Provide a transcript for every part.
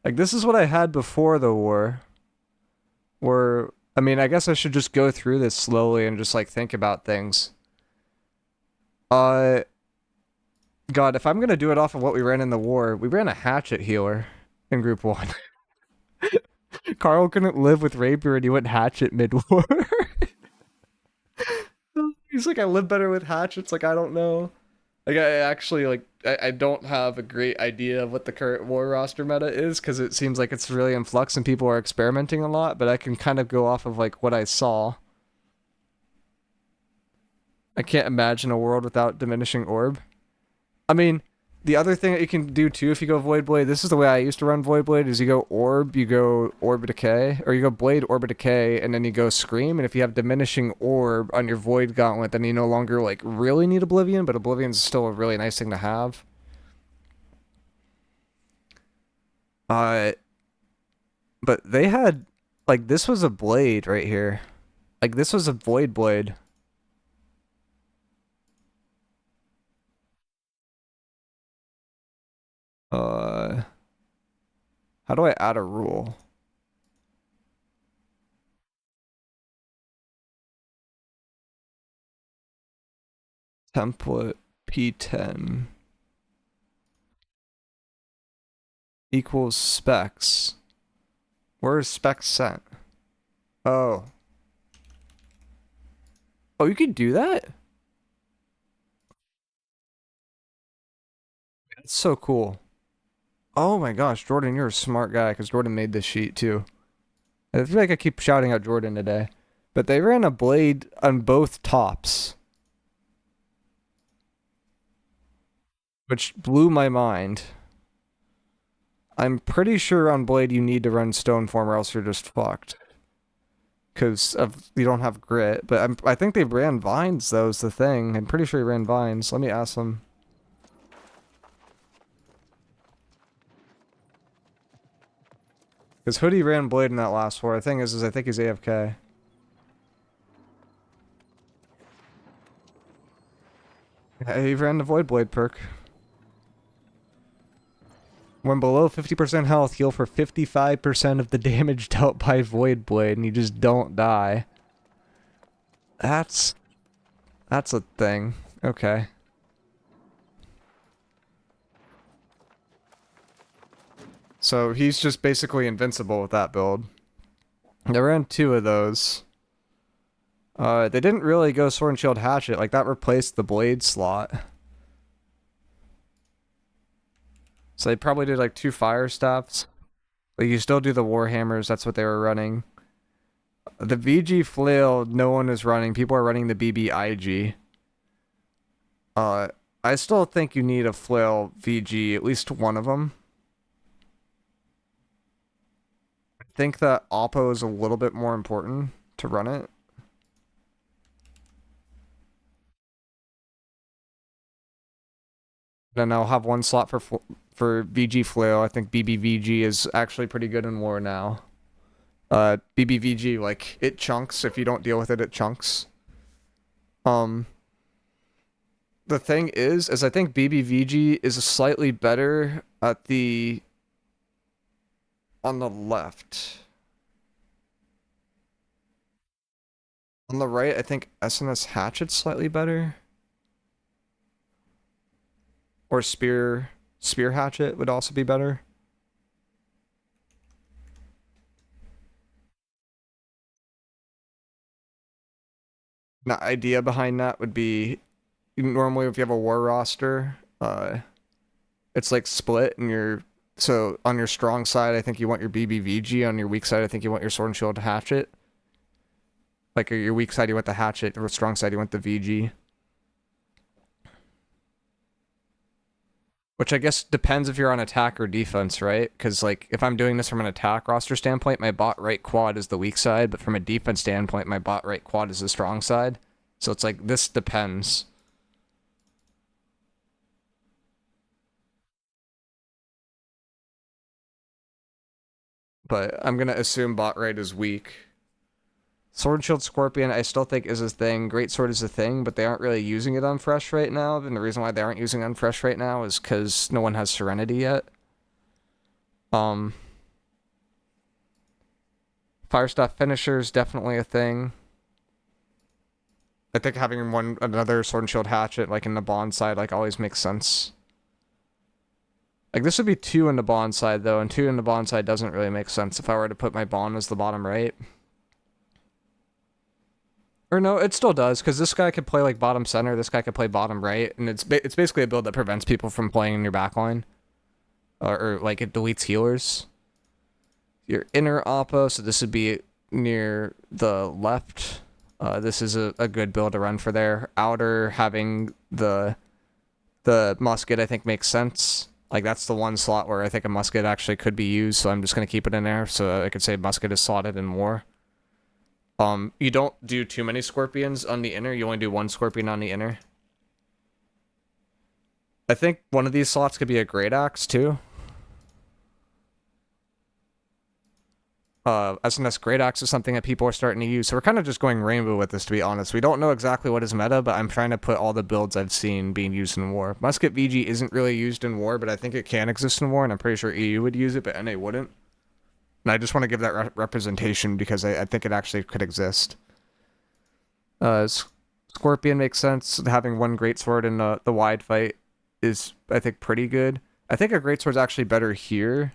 Like, this is what I had before the war. Where, I mean, I guess I should just go through this slowly and just, like, think about things. Uh, God, if I'm gonna do it off of what we ran in the war, we ran a hatchet healer in group one. Carl couldn't live with rapier and he went hatchet mid-war. He's like, I live better with hatchets. Like, I don't know. Like, I actually, like, I don't have a great idea of what the current war roster meta is because it seems like it's really in flux and people are experimenting a lot, but I can kind of go off of, like, what I saw. I can't imagine a world without diminishing orb. I mean, the other thing that you can do too if you go Voidblade, this is the way I used to run Voidblade, is you go Orb Decay, or you go Blade, Orb Decay, and then you go Scream, and if you have diminishing orb on your Void Gauntlet, then you no longer, like, really need Oblivion, but Oblivion's still a really nice thing to have. Uh, but they had, like, this was a Blade right here. Like, this was a Void Blade. Uh, how do I add a rule? Template P10 equals specs. Where is specs sent? Oh. Oh, you can do that? That's so cool. Oh my gosh, Jordan, you're a smart guy because Jordan made this sheet too. I feel like I keep shouting out Jordan today. But they ran a blade on both tops, which blew my mind. I'm pretty sure on blade you need to run Stoneform or else you're just fucked. Because of you don't have grit. But I think they ran vines though is the thing. I'm pretty sure he ran vines. Let me ask him. Because Hoodie ran Blade in that last war. The thing is I think he's AFK. Yeah, he ran the Voidblade perk. When below 50% health, heal for 55% of the damage dealt by Voidblade, and you just don't die. That's... That's a thing. Okay. So he's just basically invincible with that build. I ran two of those. They didn't really go Sword and Shield Hatchet. Like, that replaced the Blade slot. So they probably did, like, two Fire Staffs. But you still do the Warhammers. That's what they were running. The VG Flail, no one is running. People are running the BBIG. I still think you need a Flail VG, at least one of them. I think that Oppo is a little bit more important to run it. Then I'll have one slot for VG Flail. I think BBVG is actually pretty good in war now. BBVG, like, it chunks. If you don't deal with it, it chunks. The thing is I think BBVG is slightly better at the... on the left. On the right, I think SNS Hatchet's slightly better. Or Spear Hatchet would also be better. The idea behind that would be normally if you have a war roster, it's like split and so on your strong side I think you want your BBVG, on your weak side I think you want your Sword and Shield Hatchet. Like your weak side you want the Hatchet, or strong side you want the VG. Which I guess depends if you're on attack or defense, right? Because, like, if I'm doing this from an attack roster standpoint, my bot right quad is the weak side, but from a defense standpoint, my bot right quad is the strong side. So it's like, this depends. But I'm gonna assume bot right is weak. Sword and Shield Scorpion, I still think is a thing. Great Sword is a thing, but they aren't really using it on Fresh right now. And the reason why they aren't using it on Fresh right now is because no one has Serenity yet. Fire Staff Finisher is definitely a thing. I think having another Sword and Shield Hatchet, like in the Bond side, like always makes sense. Like this would be 2 in the Bond side though, and 2 in the Bond side doesn't really make sense if I were to put my Bond as the bottom right. Or no, it still does, because this guy could play like bottom center, this guy could play bottom right, and it's basically a build that prevents people from playing in your backline. Or like it deletes healers. Your inner oppo, so this would be near the left. This is a good build to run for there. Outer, having the musket, I think makes sense. Like that's the one slot where I think a musket actually could be used, so I'm just going to keep it in there. So I could say musket is slotted in war. You don't do too many scorpions on the inner, you only do 1 scorpion on the inner. I think one of these slots could be a great axe too. SNS Great Axe is something that people are starting to use, so we're kind of just going rainbow with this, to be honest. We don't know exactly what is meta, but I'm trying to put all the builds I've seen being used in war. Musket VG isn't really used in war, but I think it can exist in war, and I'm pretty sure EU would use it, but NA wouldn't. And I just want to give that representation because I think it actually could exist. Scorpion makes sense. Having 1 greatsword in the wide fight is, I think, pretty good. I think a greatsword's actually better here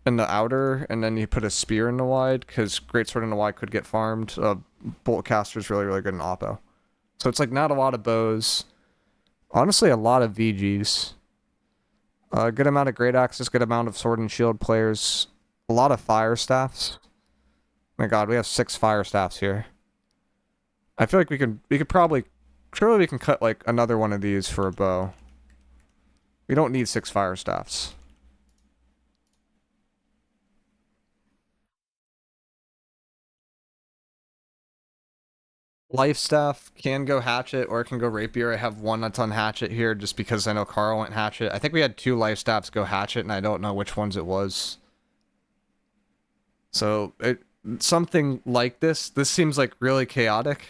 in the outer, and then you put a spear in the wide, because greatsword in the wide could get farmed. Bolt caster is really, really good in oppo. So it's like not a lot of bows. Honestly, a lot of VGs. A good amount of great axes, good amount of sword and shield players. A lot of fire staffs. My god, we have 6 fire staffs here. I feel like we could probably, surely we can cut like another one of these for a bow. We don't need 6 fire staffs. Life staff can go hatchet or it can go rapier. I have one that's on hatchet here just because I know Carl went hatchet. I think we had 2 life staffs go hatchet and I don't know which ones it was. So something like this seems like really chaotic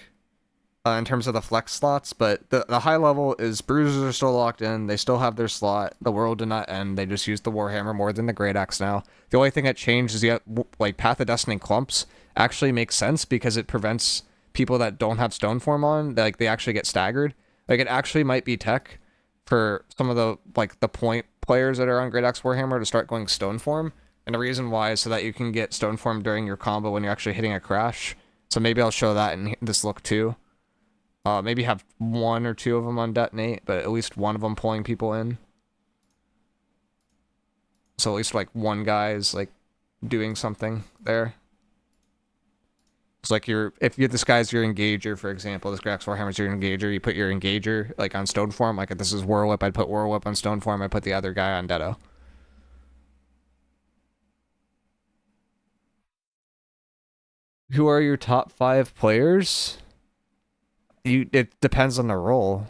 in terms of the flex slots, but the high level is bruisers are still locked in. They still have their slot. The world did not end. They just use the Warhammer more than the Great Axe now. The only thing that changed is like Path of Destiny clumps actually makes sense because it prevents people that don't have Stoneform on, like they actually get staggered. Like it actually might be tech for some of the like the point players that are on Great Axe Warhammer to start going Stoneform. And the reason why is so that you can get Stoneform during your combo when you're actually hitting a crash. So maybe I'll show that in this look too. Maybe have 1 or 2 of them on detonate, but at least one of them pulling people in. So at least like one guy is like doing something there. It's like if this guy's your engager, for example, this Great Axe Warhammer's your engager, you put your engager like on Stoneform, like if this is Whirlwhip, I'd put Whirlwhip on Stoneform, I'd put the other guy on Detto. Who are your top 5 players? It depends on the role.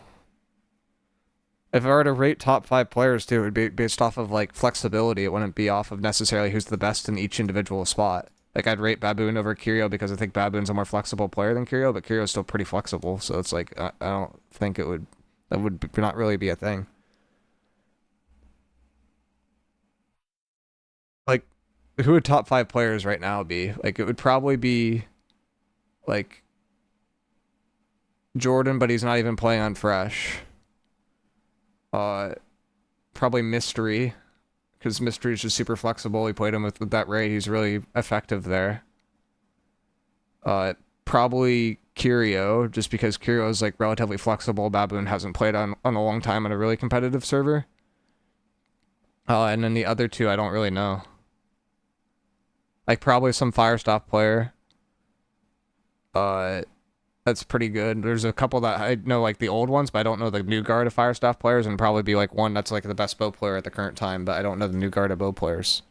If I were to rate top 5 players too, it would be based off of like flexibility. It wouldn't be off of necessarily who's the best in each individual spot. Like I'd rate Baboon over Kirio because I think Baboon's a more flexible player than Kirio, but Kirio's still pretty flexible. So it's like I don't think that would not really be a thing. Like who would top 5 players right now be? Like it would probably be like Jordan, but he's not even playing on Fresh. Probably Mystery, because Mystery is just super flexible. We played him with that raid. He's really effective there. Probably Kirio, just because Kirio is like relatively flexible. Baboon hasn't played on a long time on a really competitive server. And then the other 2, I don't really know. Like probably some Firestaff player. That's pretty good. There's a couple that I know, like the old ones, but I don't know the new guard of Firestaff players, and probably be like one that's like the best bow player at the current time, but I don't know the new guard of bow players.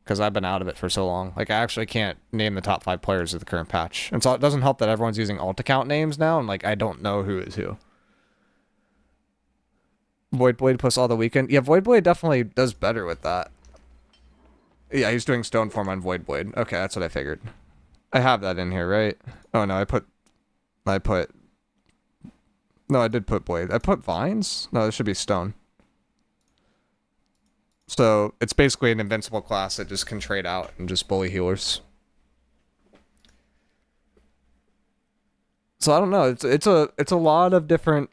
Because I've been out of it for so long. Like, I actually can't name the top 5 players of the current patch. And so it doesn't help that everyone's using alt account names now, and like, I don't know who is who. Voidblade plus all the weekend. Yeah, Voidblade definitely does better with that. Yeah, he's doing Stoneform on Voidblade. Okay, that's what I figured. I have that in here, right? Oh no, no, I did put Blade. I put Vines? No, this should be Stone. So, it's basically an invincible class that just can trade out and just bully healers. So I don't know. It's a lot of different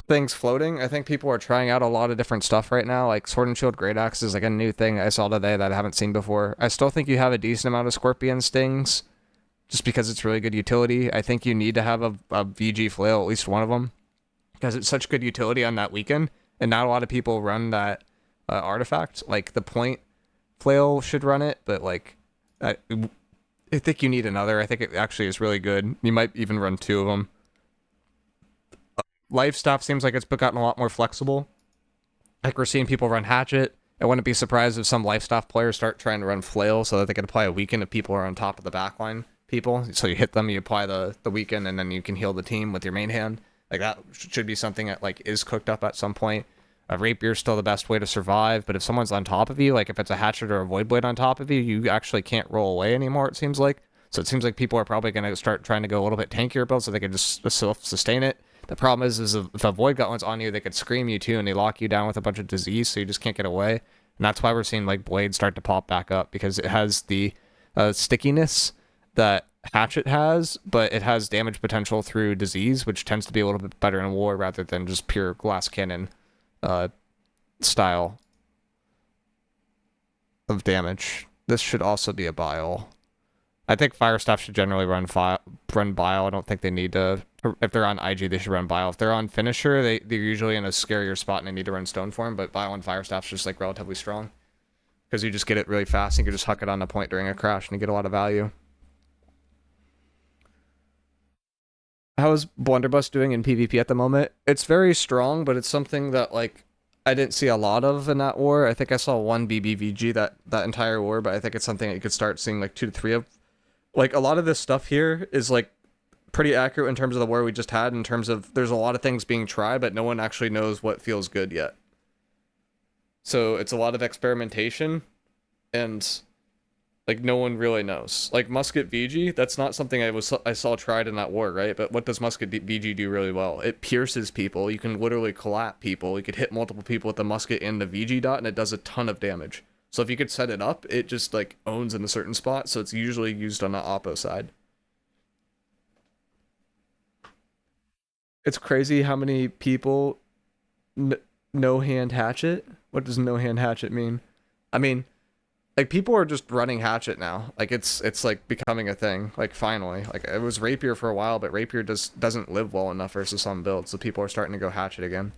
things floating. I think people are trying out a lot of different stuff right now. Like Sword and Shield Great Axe is like a new thing I saw today that I haven't seen before. I still think you have a decent amount of Scorpion Stings just because it's really good utility. I think you need to have a VG Flail, at least one of them, because it's such good utility on that weekend. And not a lot of people run that artifact. Like the point Flail should run it, but like I think you need another. I think it actually is really good. You might even run two of them. Life stuff seems like it's gotten a lot more flexible. Like we're seeing people run Hatchet. I wouldn't be surprised if some life staff players start trying to run Flail so that they can apply a weaken if people are on top of the backline people. So you hit them, you apply the weaken, and then you can heal the team with your main hand. Like that should be something that like is cooked up at some point. A Rapier's still the best way to survive, but if someone's on top of you, like if it's a Hatchet or a Voidblade on top of you, you actually can't roll away anymore, it seems like. So it seems like people are probably going to start trying to go a little bit tankier build so they can just self-sustain it. The problem is if a Void Gauntlet's on you, they could scream you too, and they lock you down with a bunch of disease, so you just can't get away. And that's why we're seeing like Blade start to pop back up, because it has the stickiness that Hatchet has, but it has damage potential through disease, which tends to be a little bit better in war rather than just pure glass cannon style of damage. This should also be a Bile. I think Fire Staff should generally run Bile. I don't think they need to. If they're on IG, they should run Bile. If they're on Finisher, they're usually in a scarier spot and they need to run Stone Form, but Bile and Fire Staff's just like relatively strong. Because you just get it really fast and you can just huck it on the point during a crash and you get a lot of value. How is Blunderbuss doing in PvP at the moment? It's very strong, but it's something that like I didn't see a lot of in that war. I think I saw one BBVG that entire war, but I think it's something that you could start seeing like 2 to 3 of. Like a lot of this stuff here is like pretty accurate in terms of the war we just had, in terms of there's a lot of things being tried, but no one actually knows what feels good yet. So it's a lot of experimentation, and like no one really knows. Like Musket VG, that's not something I saw tried in that war, right? But what does Musket VG do really well? It pierces people. You can literally collapse people. You could hit multiple people with the musket and the VG dot, and it does a ton of damage. So if you could set it up, it just like owns in a certain spot, so it's usually used on the oppo side. It's crazy how many people no hand hatchet. What does no hand hatchet mean? I mean, like people are just running hatchet now. Like it's like becoming a thing. Like finally, like it was rapier for a while, but rapier doesn't live well enough versus some builds, so people are starting to go hatchet again.